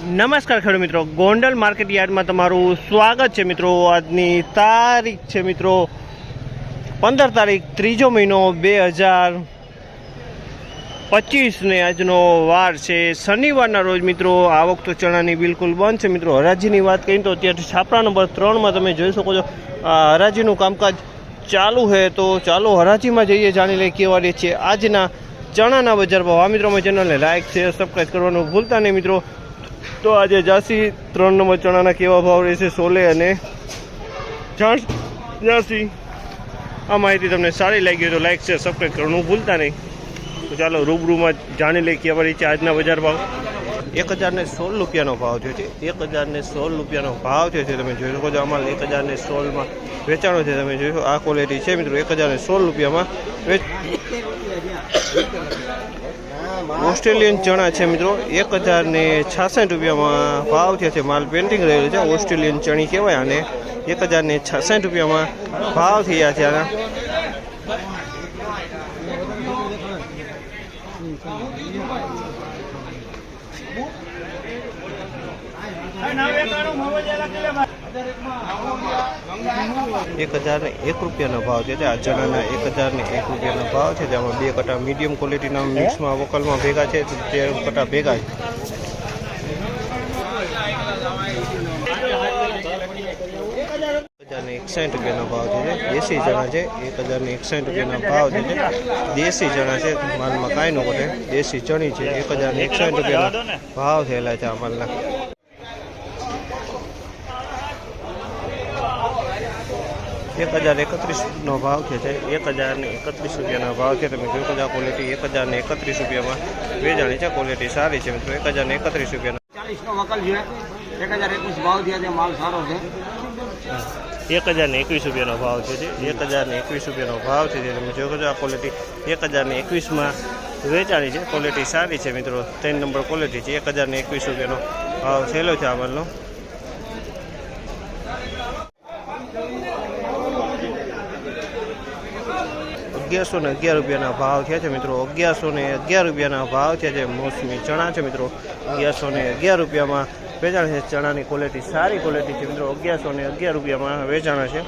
નમસ્કાર ખેડૂત મિત્રો, ગોંડલ માર્કેટ યાર્ડમાં તમારું સ્વાગત છે મિત્રો। આજની તારીખ છે મિત્રો 15 તારીખ 3જો મહિનો 2025 ને આજનો વાર છે શનિવારના રોજ મિત્રો। આવક તો ચણાની બિલકુલ બંધ છે મિત્રો। હરાજીની વાત કરીએ તો અત્યારે છાપરા નંબર 3માં તમે જોઈ શકો છો હરાજીનું કામકાજ ચાલુ છે। તો ચાલો હરાજીમાં જઈએ, જાણી લઈએ કેવા રહે છે આજના ચણાના બજાર ભાવ। આ મિત્રો અમારી ચેનલને લાઇક શેર સબસ્ક્રાઈબ કરવાનું ભૂલતા નહીં મિત્રો। તો આજે જાસી 3 નંબર ચણાના કેવા ભાવ રહેશે સોલે અને જાસી, આ માહિતી તમને સારી લાગી તો લાઇક શેર સબસ્ક્રાઈબ કરવાનું ભૂલતા નહીં। તો ચાલો રૂબરૂમાં જાણી લઈએ કેવા રહે છે આજના બજાર ભાવ। 1016 રૂપિયાનો ભાવ થયો છે। 1016 રૂપિયાનો ભાવ થયો છે। તમે જોઈ શકો છો આમાં 1016માં વેચાણો છે। તમે જોઈ શકો આ ક્વોલિટી છે મિત્રો। 1016 રૂપિયામાં ઓસ્ટ્રેલિયન ચણા છે મિત્રો। 1066 રૂપિયામાં ભાવ થયા છે। માલ પેન્ટિંગ રહેલું છે, ઓસ્ટ્રેલિયન ચણી કહેવાય આને। 1066 રૂપિયામાં ભાવ થયા છે આના। ₹1001 રૂપિયાનો ભાવ છે। આ ચણાના 1001 રૂપિયાનો ભાવ છે। જેમાં 2 કટા મીડિયમ ક્વોલિટીના મિક્સમાં વકલમાં ભેગા છે, 13 કટા ભેગા છે। 1061 રૂપિયાનો ભાવ છે। દેશી ચણા છે, 1061 રૂપિયાનો ભાવ છે। દેશી ચણા છે, માલમાં કાંઈ ન ઘટે, દેશી ચણી છે। 1061 રૂપિયાનો ભાવ થયેલા છે આ માલના। 1031નો ભાવ છે। 1031 રૂપિયાનો ભાવ છે। તમે જોઈ શકો આ ક્વોલિટી 1031 રૂપિયામાં વેચાણી છે। ક્વોલિટી સારી છે મિત્રો। 1031 રૂપિયાનો 40નો વકલ છે। 1021 ભાવ થયા છે, માલ સારો છે। 1021 રૂપિયાનો ભાવ છે। 1021 રૂપિયાનો ભાવ છે। તમે જોઈ શકો આ ક્વોલિટી 1021માં વેચાણી છે। ક્વોલિટી સારી છે મિત્રો। 3 નંબર ક્વોલિટી છે। 1021 રૂપિયાનો ભાવ થયેલો છે આ માલનો। ₹1111 રૂપિયાના ભાવ થયા છે મિત્રો। 1111 રૂપિયાના ભાવ થયા છે। મોસમી ચણા છે મિત્રો। 1111 રૂપિયામાં વેચાણ છે। ચણાની ક્વોલિટી સારી ક્વોલિટી છે મિત્રો। 1111 રૂપિયામાં વેચાણ છે।